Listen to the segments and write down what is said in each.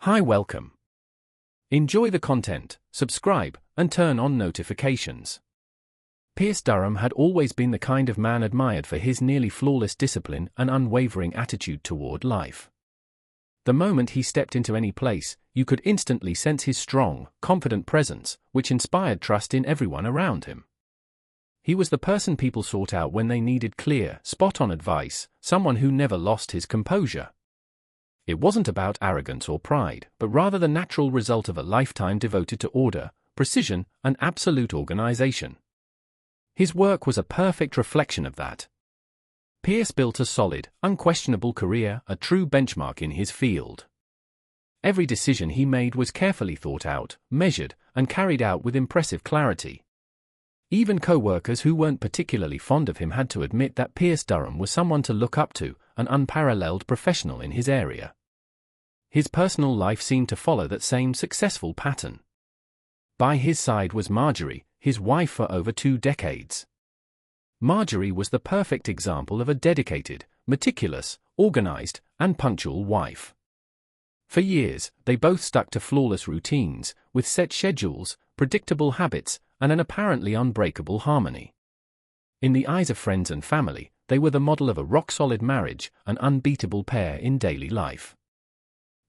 Hi, welcome. Enjoy the content, subscribe, and turn on notifications. Pierce Durham had always been the kind of man admired for his nearly flawless discipline and unwavering attitude toward life. The moment he stepped into any place, you could instantly sense his strong, confident presence, which inspired trust in everyone around him. He was the person people sought out when they needed clear, spot-on advice, someone who never lost his composure. It wasn't about arrogance or pride, but rather the natural result of a lifetime devoted to order, precision, and absolute organization. His work was a perfect reflection of that. Pierce built a solid, unquestionable career, a true benchmark in his field. Every decision he made was carefully thought out, measured, and carried out with impressive clarity. Even co-workers who weren't particularly fond of him had to admit that Pierce Durham was someone to look up to, an unparalleled professional in his area. His personal life seemed to follow that same successful pattern. By his side was Marjorie, his wife for over 2 decades. Marjorie was the perfect example of a dedicated, meticulous, organized, and punctual wife. For years, they both stuck to flawless routines, with set schedules, predictable habits, and an apparently unbreakable harmony. In the eyes of friends and family, they were the model of a rock-solid marriage, an unbeatable pair in daily life.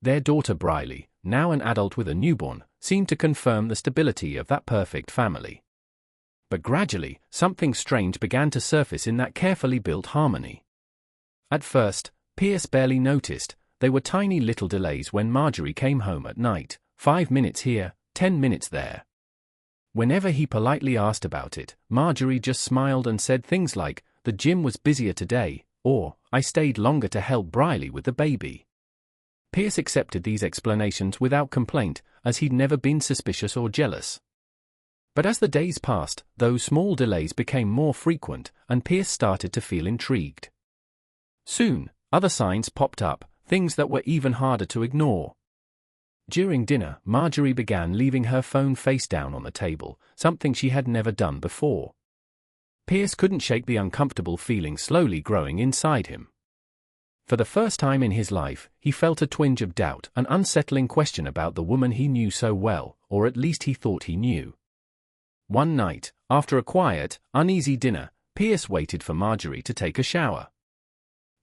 Their daughter Briley, now an adult with a newborn, seemed to confirm the stability of that perfect family. But gradually, something strange began to surface in that carefully built harmony. At first, Pierce barely noticed. They were tiny little delays when Marjorie came home at night, 5 minutes here, 10 minutes there. Whenever he politely asked about it, Marjorie just smiled and said things like, "The gym was busier today," or, "I stayed longer to help Briley with the baby." Pierce accepted these explanations without complaint, as he'd never been suspicious or jealous. But as the days passed, those small delays became more frequent, and Pierce started to feel intrigued. Soon, other signs popped up, things that were even harder to ignore. During dinner, Marjorie began leaving her phone face down on the table, something she had never done before. Pierce couldn't shake the uncomfortable feeling slowly growing inside him. For the first time in his life, he felt a twinge of doubt, an unsettling question about the woman he knew so well, or at least he thought he knew. One night, after a quiet, uneasy dinner, Pierce waited for Marjorie to take a shower.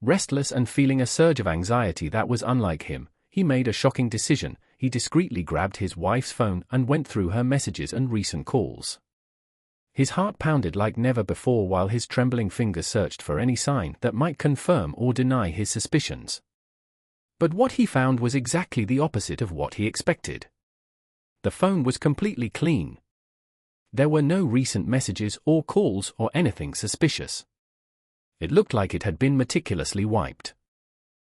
Restless and feeling a surge of anxiety that was unlike him, he made a shocking decision. He discreetly grabbed his wife's phone and went through her messages and recent calls. His heart pounded like never before while his trembling fingers searched for any sign that might confirm or deny his suspicions. But what he found was exactly the opposite of what he expected. The phone was completely clean. There were no recent messages or calls or anything suspicious. It looked like it had been meticulously wiped.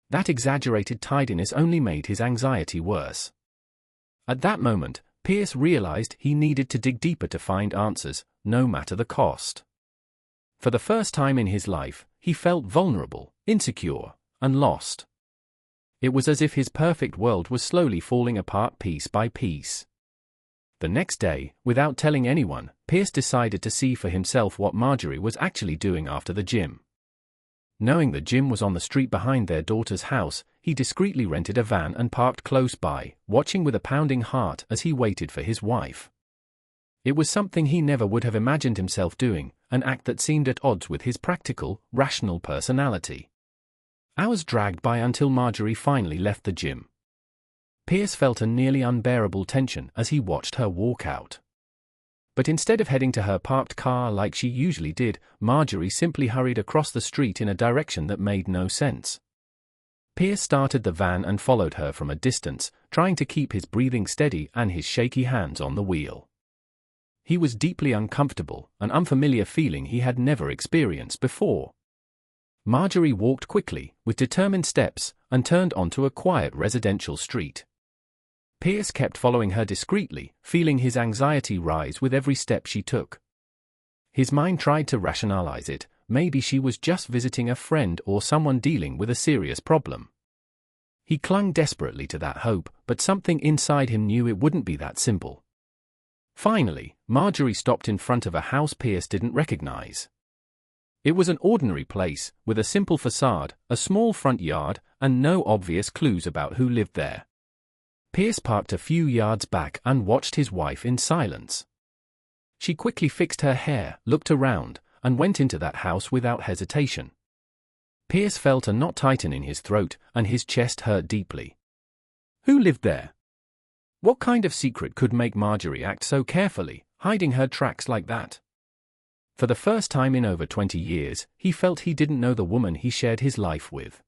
That exaggerated tidiness only made his anxiety worse. At that moment, Pierce realized he needed to dig deeper to find answers, no matter the cost. For the first time in his life, he felt vulnerable, insecure, and lost. It was as if his perfect world was slowly falling apart piece by piece. The next day, without telling anyone, Pierce decided to see for himself what Marjorie was actually doing after the gym. Knowing the gym was on the street behind their daughter's house, he discreetly rented a van and parked close by, watching with a pounding heart as he waited for his wife. It was something he never would have imagined himself doing, an act that seemed at odds with his practical, rational personality. Hours dragged by until Marjorie finally left the gym. Pierce felt a nearly unbearable tension as he watched her walk out. But instead of heading to her parked car like she usually did, Marjorie simply hurried across the street in a direction that made no sense. Pierce started the van and followed her from a distance, trying to keep his breathing steady and his shaky hands on the wheel. He was deeply uncomfortable, an unfamiliar feeling he had never experienced before. Marjorie walked quickly, with determined steps, and turned onto a quiet residential street. Pierce kept following her discreetly, feeling his anxiety rise with every step she took. His mind tried to rationalize it. Maybe she was just visiting a friend or someone dealing with a serious problem. He clung desperately to that hope, but something inside him knew it wouldn't be that simple. Finally, Marjorie stopped in front of a house Pierce didn't recognize. It was an ordinary place, with a simple facade, a small front yard, and no obvious clues about who lived there. Pierce parked a few yards back and watched his wife in silence. She quickly fixed her hair, looked around, and went into that house without hesitation. Pierce felt a knot tighten in his throat, and his chest hurt deeply. Who lived there? What kind of secret could make Marjorie act so carefully, hiding her tracks like that? For the first time in over 20 years, he felt he didn't know the woman he shared his life with.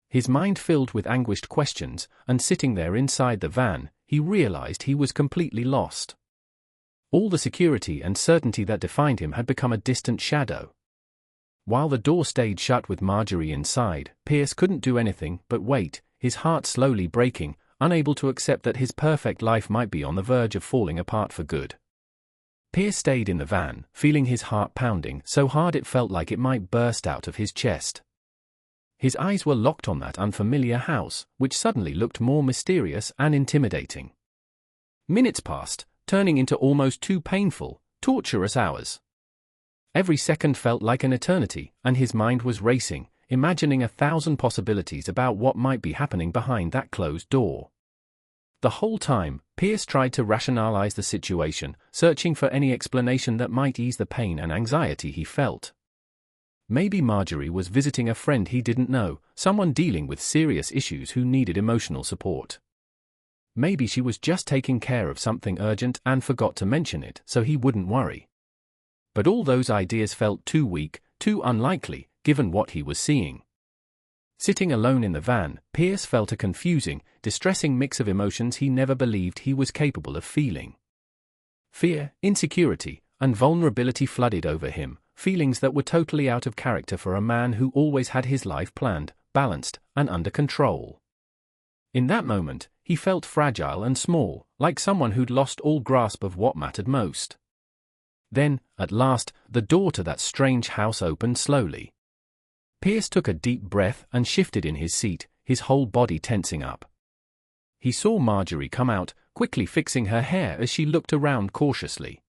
His mind filled with anguished questions, and sitting there inside the van, he realized he was completely lost. All the security and certainty that defined him had become a distant shadow. While the door stayed shut with Marjorie inside, Pierce couldn't do anything but wait, his heart slowly breaking, unable to accept that his perfect life might be on the verge of falling apart for good. Pierce stayed in the van, feeling his heart pounding so hard it felt like it might burst out of his chest. His eyes were locked on that unfamiliar house, which suddenly looked more mysterious and intimidating. Minutes passed, turning into almost 2 painful, torturous hours. Every second felt like an eternity, and his mind was racing, imagining 1,000 possibilities about what might be happening behind that closed door. The whole time, Pierce tried to rationalize the situation, searching for any explanation that might ease the pain and anxiety he felt. Maybe Marjorie was visiting a friend he didn't know, someone dealing with serious issues who needed emotional support. Maybe she was just taking care of something urgent and forgot to mention it so he wouldn't worry. But all those ideas felt too weak, too unlikely, given what he was seeing. Sitting alone in the van, Pierce felt a confusing, distressing mix of emotions he never believed he was capable of feeling. Fear, insecurity, and vulnerability flooded over him, feelings that were totally out of character for a man who always had his life planned, balanced, and under control. In that moment, he felt fragile and small, like someone who'd lost all grasp of what mattered most. Then, at last, the door to that strange house opened slowly. Pierce took a deep breath and shifted in his seat, his whole body tensing up. He saw Marjorie come out, quickly fixing her hair as she looked around cautiously.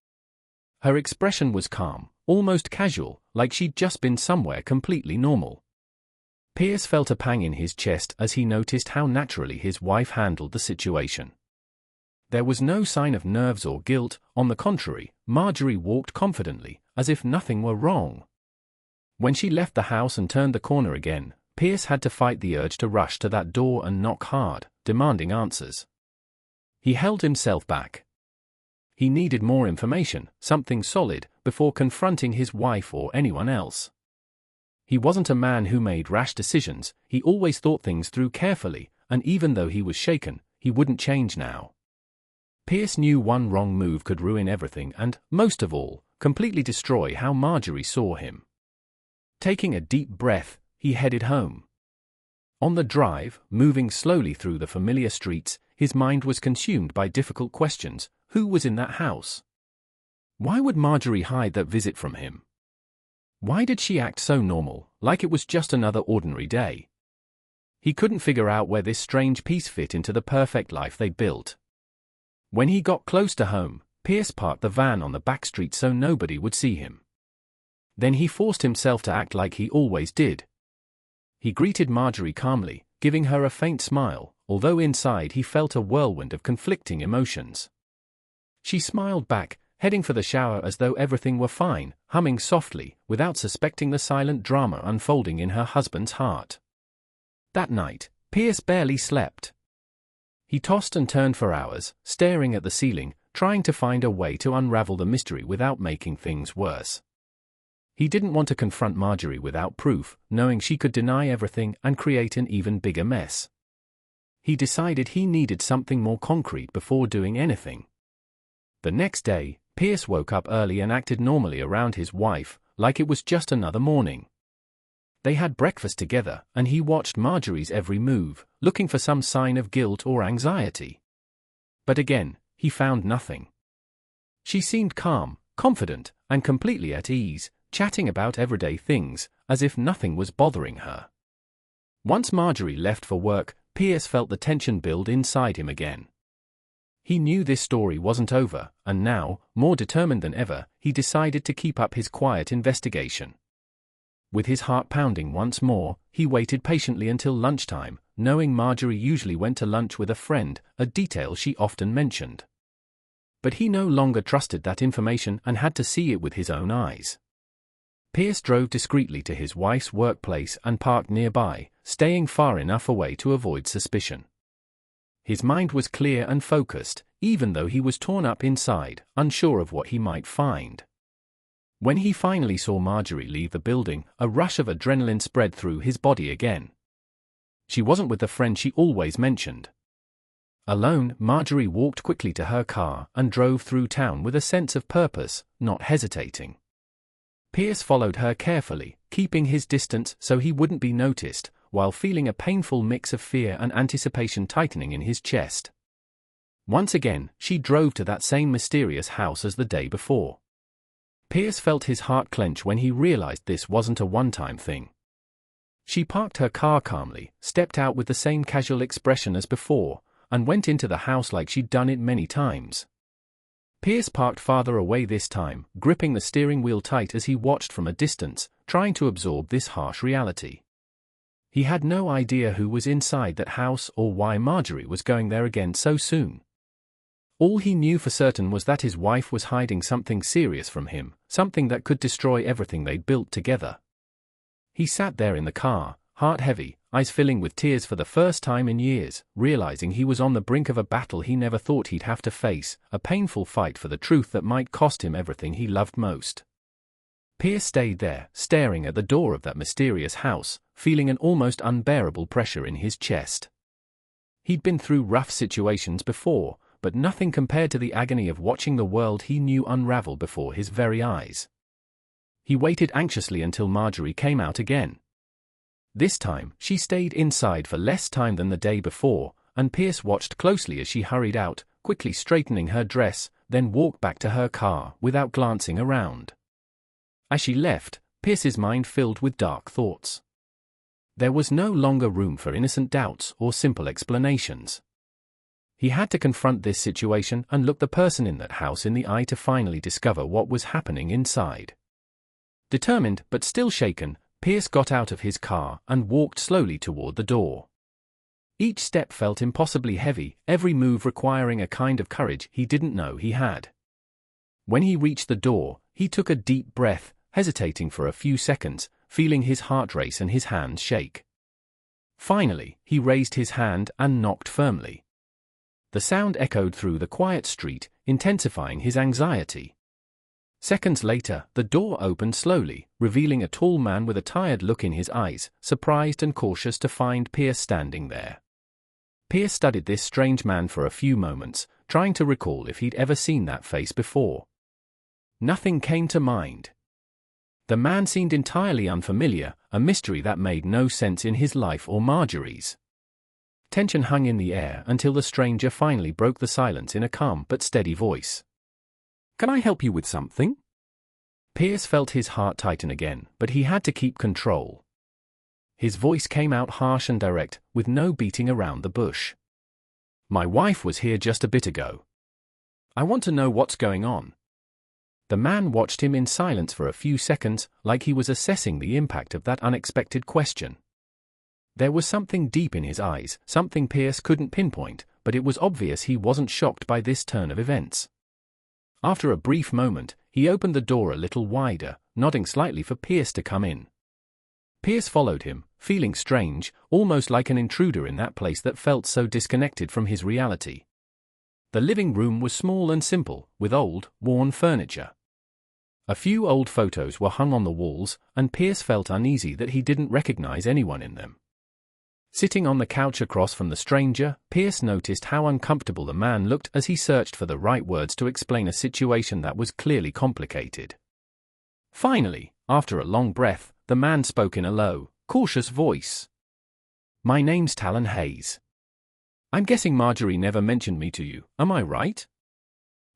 Her expression was calm, almost casual, like she'd just been somewhere completely normal. Pierce felt a pang in his chest as he noticed how naturally his wife handled the situation. There was no sign of nerves or guilt, on the contrary, Marjorie walked confidently, as if nothing were wrong. When she left the house and turned the corner again, Pierce had to fight the urge to rush to that door and knock hard, demanding answers. He held himself back. He needed more information, something solid, before confronting his wife or anyone else. He wasn't a man who made rash decisions, he always thought things through carefully, and even though he was shaken, he wouldn't change now. Pierce knew one wrong move could ruin everything and, most of all, completely destroy how Marjorie saw him. Taking a deep breath, he headed home. On the drive, moving slowly through the familiar streets, his mind was consumed by difficult questions. Who was in that house? Why would Marjorie hide that visit from him? Why did she act so normal, like it was just another ordinary day? He couldn't figure out where this strange piece fit into the perfect life they built. When he got close to home, Pierce parked the van on the back street so nobody would see him. Then he forced himself to act like he always did. He greeted Marjorie calmly, giving her a faint smile, although inside he felt a whirlwind of conflicting emotions. She smiled back, heading for the shower as though everything were fine, humming softly, without suspecting the silent drama unfolding in her husband's heart. That night, Pierce barely slept. He tossed and turned for hours, staring at the ceiling, trying to find a way to unravel the mystery without making things worse. He didn't want to confront Marjorie without proof, knowing she could deny everything and create an even bigger mess. He decided he needed something more concrete before doing anything. The next day, Pierce woke up early and acted normally around his wife, like it was just another morning. They had breakfast together, and he watched Marjorie's every move, looking for some sign of guilt or anxiety. But again, he found nothing. She seemed calm, confident, and completely at ease, chatting about everyday things, as if nothing was bothering her. Once Marjorie left for work, Pierce felt the tension build inside him again. He knew this story wasn't over, and now, more determined than ever, he decided to keep up his quiet investigation. With his heart pounding once more, he waited patiently until lunchtime, knowing Marjorie usually went to lunch with a friend, a detail she often mentioned. But he no longer trusted that information and had to see it with his own eyes. Pierce drove discreetly to his wife's workplace and parked nearby, staying far enough away to avoid suspicion. His mind was clear and focused, even though he was torn up inside, unsure of what he might find. When he finally saw Marjorie leave the building, a rush of adrenaline spread through his body again. She wasn't with the friend she always mentioned. Alone, Marjorie walked quickly to her car and drove through town with a sense of purpose, not hesitating. Pierce followed her carefully, keeping his distance so he wouldn't be noticed, while feeling a painful mix of fear and anticipation tightening in his chest. Once again, she drove to that same mysterious house as the day before. Pierce felt his heart clench when he realized this wasn't a one-time thing. She parked her car calmly, stepped out with the same casual expression as before, and went into the house like she'd done it many times. Pierce parked farther away this time, gripping the steering wheel tight as he watched from a distance, trying to absorb this harsh reality. He had no idea who was inside that house or why Marjorie was going there again so soon. All he knew for certain was that his wife was hiding something serious from him, something that could destroy everything they'd built together. He sat there in the car, heart heavy, eyes filling with tears for the first time in years, realizing he was on the brink of a battle he never thought he'd have to face, a painful fight for the truth that might cost him everything he loved most. Pierce stayed there, staring at the door of that mysterious house, feeling an almost unbearable pressure in his chest. He'd been through rough situations before, but nothing compared to the agony of watching the world he knew unravel before his very eyes. He waited anxiously until Marjorie came out again. This time, she stayed inside for less time than the day before, and Pierce watched closely as she hurried out, quickly straightening her dress, then walked back to her car without glancing around. As she left, Pierce's mind filled with dark thoughts. There was no longer room for innocent doubts or simple explanations. He had to confront this situation and look the person in that house in the eye to finally discover what was happening inside. Determined, but still shaken, Pierce got out of his car and walked slowly toward the door. Each step felt impossibly heavy, every move requiring a kind of courage he didn't know he had. When he reached the door, he took a deep breath, hesitating for a few seconds, feeling his heart race and his hands shake. Finally, he raised his hand and knocked firmly. The sound echoed through the quiet street, intensifying his anxiety. Seconds later, the door opened slowly, revealing a tall man with a tired look in his eyes, surprised and cautious to find Pierce standing there. Pierce studied this strange man for a few moments, trying to recall if he'd ever seen that face before. Nothing came to mind. The man seemed entirely unfamiliar, a mystery that made no sense in his life or Marjorie's. Tension hung in the air until the stranger finally broke the silence in a calm but steady voice. "Can I help you with something?" Pierce felt his heart tighten again, but he had to keep control. His voice came out harsh and direct, with no beating around the bush. "My wife was here just a bit ago. I want to know what's going on." The man watched him in silence for a few seconds, like he was assessing the impact of that unexpected question. There was something deep in his eyes, something Pierce couldn't pinpoint, but it was obvious he wasn't shocked by this turn of events. After a brief moment, he opened the door a little wider, nodding slightly for Pierce to come in. Pierce followed him, feeling strange, almost like an intruder in that place that felt so disconnected from his reality. The living room was small and simple, with old, worn furniture. A few old photos were hung on the walls, and Pierce felt uneasy that he didn't recognize anyone in them. Sitting on the couch across from the stranger, Pierce noticed how uncomfortable the man looked as he searched for the right words to explain a situation that was clearly complicated. Finally, after a long breath, the man spoke in a low, cautious voice. "My name's Talon Hayes. I'm guessing Marjorie never mentioned me to you, am I right?"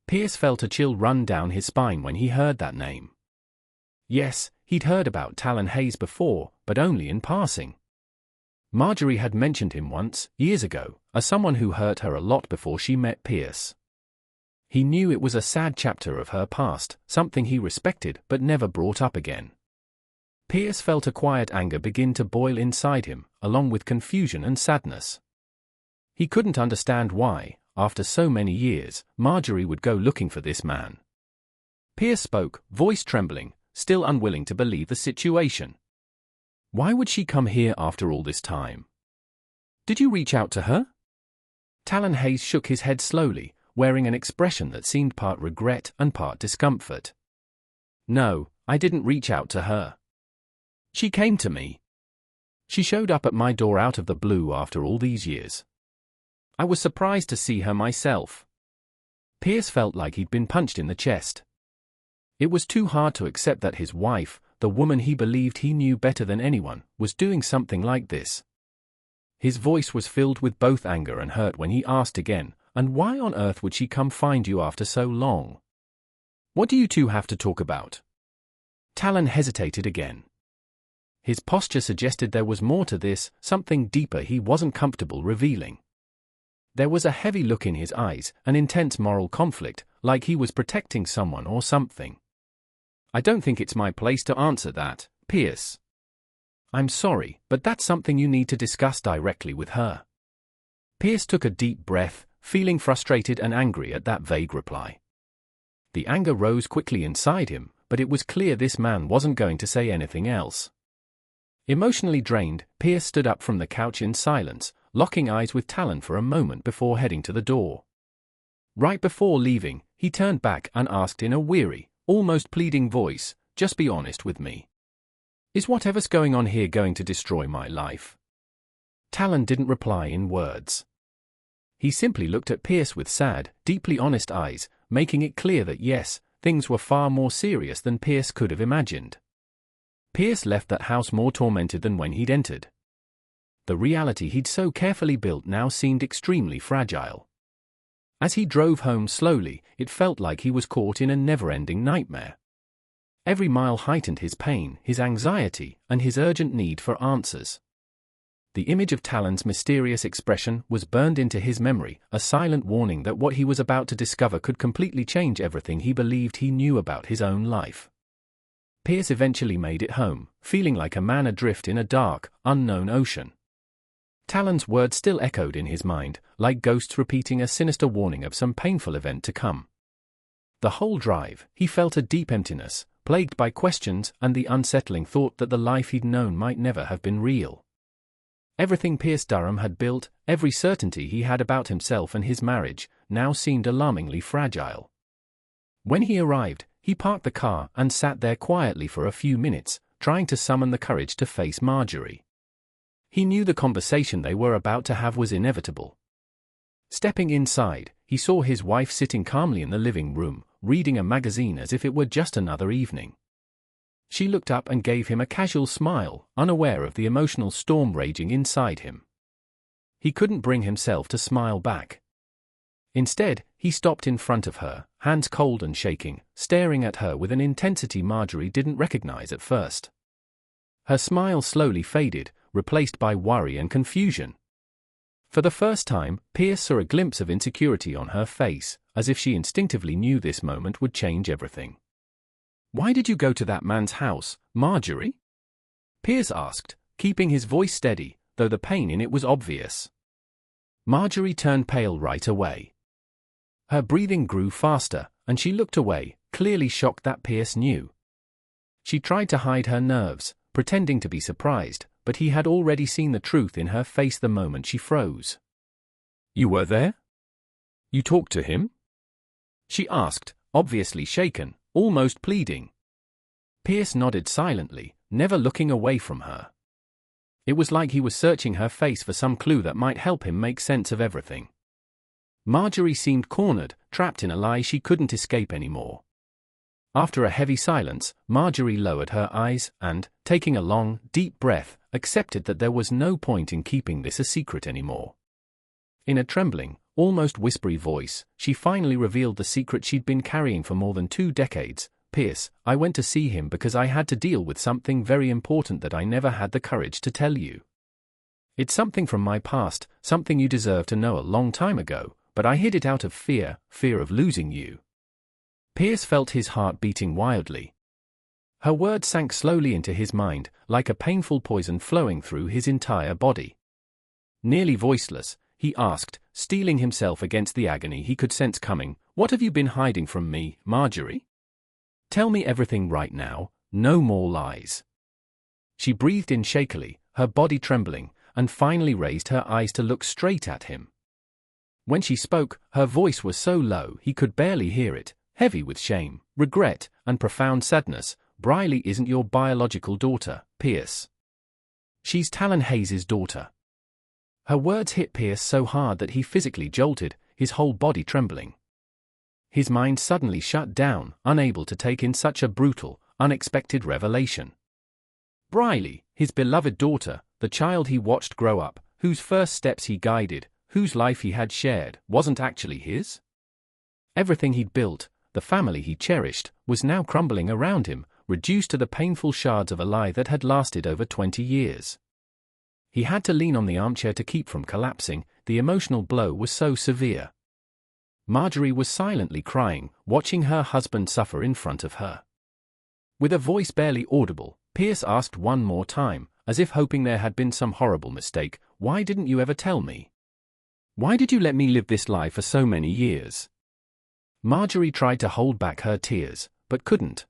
Pierce felt a chill run down his spine when he heard that name. Yes, he'd heard about Talon Hayes before, but only in passing. Marjorie had mentioned him once, years ago, as someone who hurt her a lot before she met Pierce. He knew it was a sad chapter of her past, something he respected but never brought up again. Pierce felt a quiet anger begin to boil inside him, along with confusion and sadness. He couldn't understand why, after so many years, Marjorie would go looking for this man. Pierce spoke, voice trembling, still unwilling to believe the situation. Why would she come here after all this time? Did you reach out to her? Talon Hayes shook his head slowly, wearing an expression that seemed part regret and part discomfort. No, I didn't reach out to her. She came to me. She showed up at my door out of the blue after all these years. I was surprised to see her myself. Pierce felt like he'd been punched in the chest. It was too hard to accept that his wife, the woman he believed he knew better than anyone, was doing something like this. His voice was filled with both anger and hurt when he asked again, and why on earth would she come find you after so long? What do you two have to talk about? Talon hesitated again. His posture suggested there was more to this, something deeper he wasn't comfortable revealing. There was a heavy look in his eyes, an intense moral conflict, like he was protecting someone or something. I don't think it's my place to answer that, Pierce. I'm sorry, but that's something you need to discuss directly with her. Pierce took a deep breath, feeling frustrated and angry at that vague reply. The anger rose quickly inside him, but it was clear this man wasn't going to say anything else. Emotionally drained, Pierce stood up from the couch in silence, locking eyes with Talon for a moment before heading to the door. Right before leaving, he turned back and asked in a weary, almost pleading voice, "Just be honest with me. Is whatever's going on here going to destroy my life?" Talon didn't reply in words. He simply looked at Pierce with sad, deeply honest eyes, making it clear that yes, things were far more serious than Pierce could have imagined. Pierce left that house more tormented than when he'd entered. The reality he'd so carefully built now seemed extremely fragile. As he drove home slowly, it felt like he was caught in a never-ending nightmare. Every mile heightened his pain, his anxiety, and his urgent need for answers. The image of Talon's mysterious expression was burned into his memory, a silent warning that what he was about to discover could completely change everything he believed he knew about his own life. Pierce eventually made it home, feeling like a man adrift in a dark, unknown ocean. Talon's words still echoed in his mind, like ghosts repeating a sinister warning of some painful event to come. The whole drive, he felt a deep emptiness, plagued by questions and the unsettling thought that the life he'd known might never have been real. Everything Pierce Durham had built, every certainty he had about himself and his marriage, now seemed alarmingly fragile. When he arrived, he parked the car and sat there quietly for a few minutes, trying to summon the courage to face Marjorie. He knew the conversation they were about to have was inevitable. Stepping inside, he saw his wife sitting calmly in the living room, reading a magazine as if it were just another evening. She looked up and gave him a casual smile, unaware of the emotional storm raging inside him. He couldn't bring himself to smile back. Instead, he stopped in front of her, hands cold and shaking, staring at her with an intensity Marjorie didn't recognize at first. Her smile slowly faded, replaced by worry and confusion. For the first time, Pierce saw a glimpse of insecurity on her face, as if she instinctively knew this moment would change everything. "Why did you go to that man's house, Marjorie?" Pierce asked, keeping his voice steady, though the pain in it was obvious. Marjorie turned pale right away. Her breathing grew faster, and she looked away, clearly shocked that Pierce knew. She tried to hide her nerves, pretending to be surprised, but he had already seen the truth in her face the moment she froze. "You were there? You talked to him?" she asked, obviously shaken, almost pleading. Pierce nodded silently, never looking away from her. It was like he was searching her face for some clue that might help him make sense of everything. Marjorie seemed cornered, trapped in a lie she couldn't escape anymore. After a heavy silence, Marjorie lowered her eyes and, taking a long, deep breath, accepted that there was no point in keeping this a secret anymore. In a trembling, almost whispery voice, she finally revealed the secret she'd been carrying for more than 2 decades. "Pierce, I went to see him because I had to deal with something very important that I never had the courage to tell you. It's something from my past, something you deserve to know a long time ago, but I hid it out of fear of losing you." Pierce felt his heart beating wildly. Her words sank slowly into his mind, like a painful poison flowing through his entire body. Nearly voiceless, he asked, steeling himself against the agony he could sense coming, "What have you been hiding from me, Marjorie? Tell me everything right now, no more lies." She breathed in shakily, her body trembling, and finally raised her eyes to look straight at him. When she spoke, her voice was so low he could barely hear it, heavy with shame, regret, and profound sadness. "Briley isn't your biological daughter, Pierce. She's Talon Hayes' daughter." Her words hit Pierce so hard that he physically jolted, his whole body trembling. His mind suddenly shut down, unable to take in such a brutal, unexpected revelation. Briley, his beloved daughter, the child he watched grow up, whose first steps he guided, whose life he had shared, wasn't actually his? Everything he'd built, the family he cherished, was now crumbling around him, reduced to the painful shards of a lie that had lasted over 20 years. He had to lean on the armchair to keep from collapsing, the emotional blow was so severe. Marjorie was silently crying, watching her husband suffer in front of her. With a voice barely audible, Pierce asked one more time, as if hoping there had been some horrible mistake, "Why didn't you ever tell me? Why did you let me live this lie for so many years?" Marjorie tried to hold back her tears, but couldn't.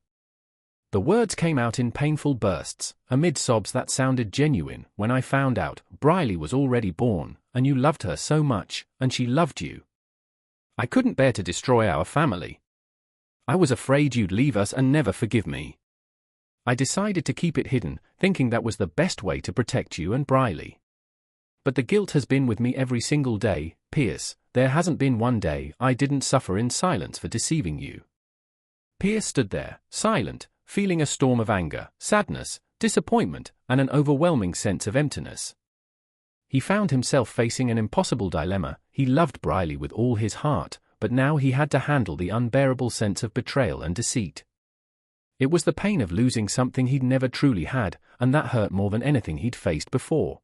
The words came out in painful bursts, amid sobs that sounded genuine. "When I found out, Briley was already born, and you loved her so much, and she loved you. I couldn't bear to destroy our family. I was afraid you'd leave us and never forgive me. I decided to keep it hidden, thinking that was the best way to protect you and Briley. But the guilt has been with me every single day, Pierce. There hasn't been one day I didn't suffer in silence for deceiving you." Pierce stood there, silent, feeling a storm of anger, sadness, disappointment, and an overwhelming sense of emptiness. He found himself facing an impossible dilemma. He loved Briley with all his heart, but now he had to handle the unbearable sense of betrayal and deceit. It was the pain of losing something he'd never truly had, and that hurt more than anything he'd faced before.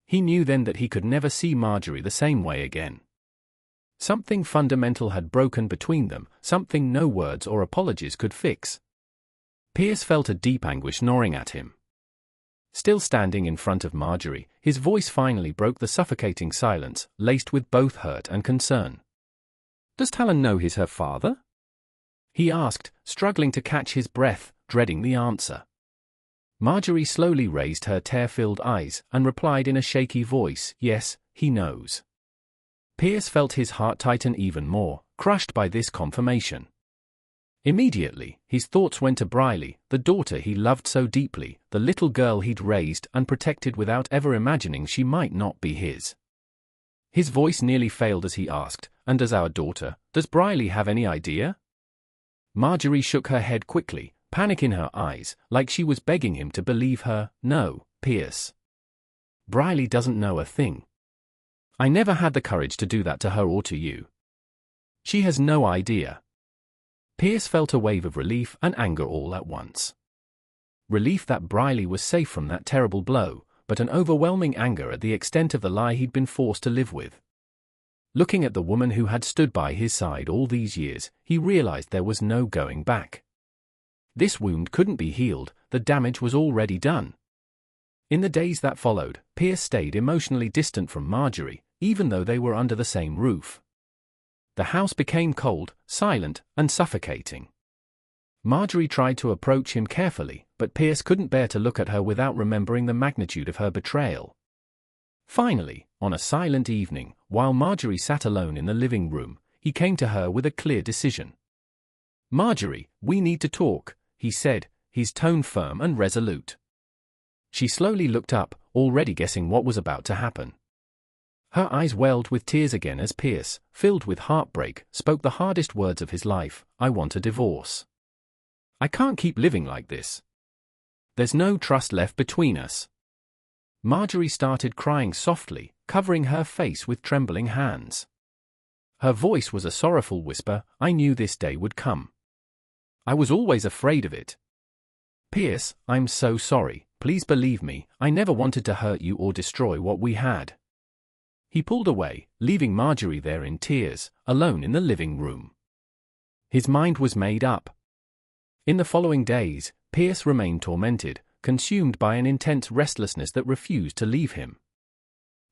He knew then that he could never see Marjorie the same way again. Something fundamental had broken between them, something no words or apologies could fix. Pierce felt a deep anguish gnawing at him. Still standing in front of Marjorie, his voice finally broke the suffocating silence, laced with both hurt and concern. "Does Talon know he's her father?" he asked, struggling to catch his breath, dreading the answer. Marjorie slowly raised her tear-filled eyes and replied in a shaky voice, "Yes, he knows." Pierce felt his heart tighten even more, crushed by this confirmation. Immediately, his thoughts went to Briley, the daughter he loved so deeply, the little girl he'd raised and protected without ever imagining she might not be his. His voice nearly failed as he asked, "And does our daughter, does Briley have any idea?" Marjorie shook her head quickly, panic in her eyes, like she was begging him to believe her. "No, Pierce. Briley doesn't know a thing. I never had the courage to do that to her or to you. She has no idea." Pierce felt a wave of relief and anger all at once. Relief that Briley was safe from that terrible blow, but an overwhelming anger at the extent of the lie he'd been forced to live with. Looking at the woman who had stood by his side all these years, he realized there was no going back. This wound couldn't be healed, the damage was already done. In the days that followed, Pierce stayed emotionally distant from Marjorie, even though they were under the same roof. The house became cold, silent, and suffocating. Marjorie tried to approach him carefully, but Pierce couldn't bear to look at her without remembering the magnitude of her betrayal. Finally, on a silent evening, while Marjorie sat alone in the living room, he came to her with a clear decision. "Marjorie, we need to talk," he said, his tone firm and resolute. She slowly looked up, already guessing what was about to happen. Her eyes welled with tears again as Pierce, filled with heartbreak, spoke the hardest words of his life. "I want a divorce. I can't keep living like this. There's no trust left between us." Marjorie started crying softly, covering her face with trembling hands. Her voice was a sorrowful whisper. "I knew this day would come. I was always afraid of it. Pierce, I'm so sorry. Please believe me, I never wanted to hurt you or destroy what we had." He pulled away, leaving Marjorie there in tears, alone in the living room. His mind was made up. In the following days, Pierce remained tormented, consumed by an intense restlessness that refused to leave him.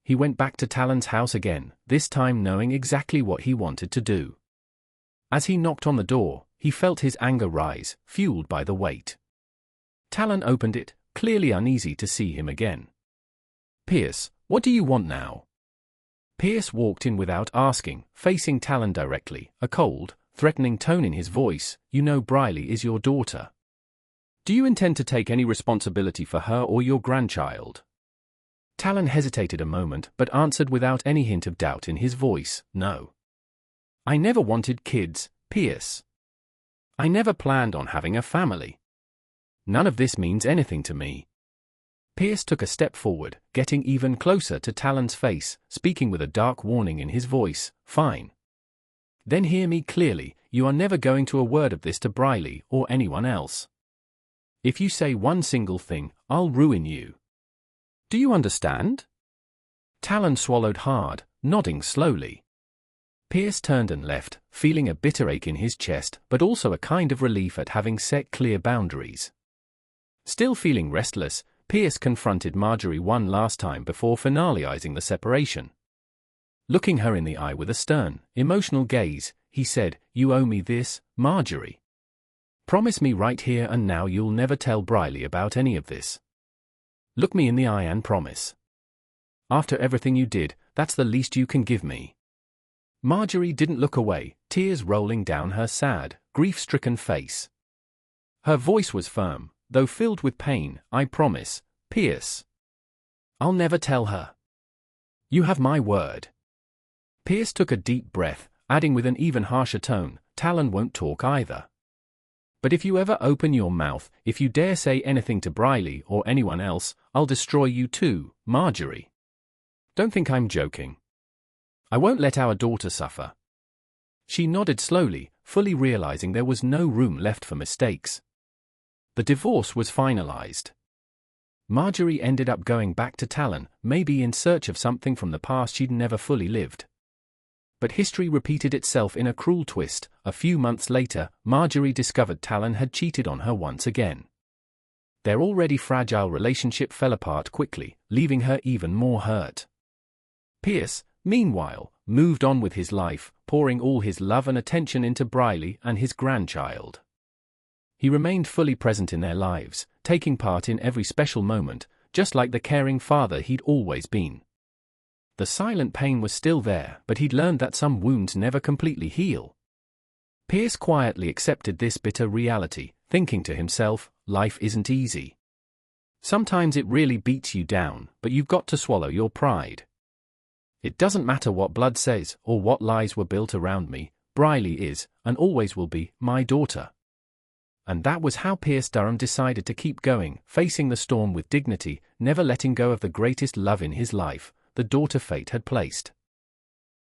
He went back to Talon's house again, this time knowing exactly what he wanted to do. As he knocked on the door, he felt his anger rise, fueled by the weight. Talon opened it, clearly uneasy to see him again. "Pierce, what do you want now?" Pierce walked in without asking, facing Talon directly, a cold, threatening tone in his voice. "You know Briley is your daughter. Do you intend to take any responsibility for her or your grandchild?" Talon hesitated a moment but answered without any hint of doubt in his voice, "No. I never wanted kids, Pierce. I never planned on having a family. None of this means anything to me." Pierce took a step forward, getting even closer to Talon's face, speaking with a dark warning in his voice. "Fine. Then hear me clearly, you are never going to a word of this to Briley or anyone else. If you say one single thing, I'll ruin you. Do you understand?" Talon swallowed hard, nodding slowly. Pierce turned and left, feeling a bitter ache in his chest but also a kind of relief at having set clear boundaries. Still feeling restless, Pierce confronted Marjorie one last time before finalizing the separation. Looking her in the eye with a stern, emotional gaze, he said, "You owe me this, Marjorie. Promise me right here and now you'll never tell Briley about any of this. Look me in the eye and promise. After everything you did, that's the least you can give me." Marjorie didn't look away, tears rolling down her sad, grief-stricken face. Her voice was firm, though filled with pain. "I promise, Pierce. I'll never tell her. You have my word." Pierce took a deep breath, adding with an even harsher tone, "Talon won't talk either. But if you ever open your mouth, if you dare say anything to Briley or anyone else, I'll destroy you too, Marjorie. Don't think I'm joking. I won't let our daughter suffer." She nodded slowly, fully realizing there was no room left for mistakes. The divorce was finalized. Marjorie ended up going back to Talon, maybe in search of something from the past she'd never fully lived. But history repeated itself in a cruel twist. A few months later, Marjorie discovered Talon had cheated on her once again. Their already fragile relationship fell apart quickly, leaving her even more hurt. Pierce, meanwhile, moved on with his life, pouring all his love and attention into Briley and his grandchild. He remained fully present in their lives, taking part in every special moment, just like the caring father he'd always been. The silent pain was still there, but he'd learned that some wounds never completely heal. Pierce quietly accepted this bitter reality, thinking to himself, life isn't easy. Sometimes it really beats you down, but you've got to swallow your pride. It doesn't matter what blood says or what lies were built around me, Briley is, and always will be, my daughter. And that was how Pierce Durham decided to keep going, facing the storm with dignity, never letting go of the greatest love in his life, the daughter fate had placed.